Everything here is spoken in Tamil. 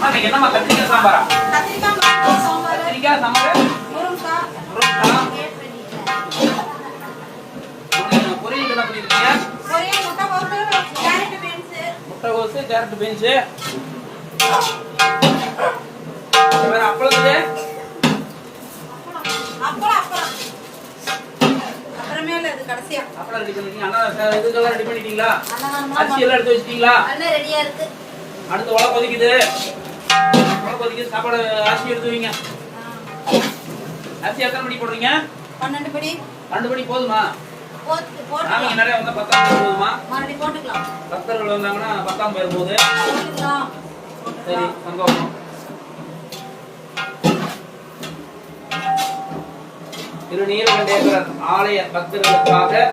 இன்னைக்கு என்னமா கத்திரிக்காய் சாம்பாரா? சாம்பார். கத்திரிக்காய் சாம்பார். பொரியல் என்ன பண்ணிருக்கீங்க? முட்டைகோசு, கேரட் பீன்ஸ். வேற அப்பளத்துக்கு? அப்புறமேல இது கடைசியா. அப்பளம் ரெடி பண்ணிட்டீங்க. அண்ணா இதுக்கெல்லாம் ரெடி பண்ணிட்டீங்களா? அரிசி எல்லாம் எடுத்து வச்சிட்டீங்களா? எல்லாம் ரெடியா இருக்கு. அடுத்து உலை கொதிக்குது. உலை கொதிக்குது. சாப்பாடு அரிசி எடுத்து வைங்க. அரிசி எத்தனை மணி போடுறீங்க? 12 படி. 2 மணி போதுமா? போட்டுக்கலாம். நீங்க நிறைய வந்தா 10 பேர் போதுமா? மறுபடியும் போட்டுக்கலாம். பக்தர்கள் வந்தாங்கன்னா 10 பேர் போகுது. போட்டுக்கலாம். சரி, சந்தோஷம். திருநீலகண்டேஸ்வரர் ஆலய பக்தர்களுக்காக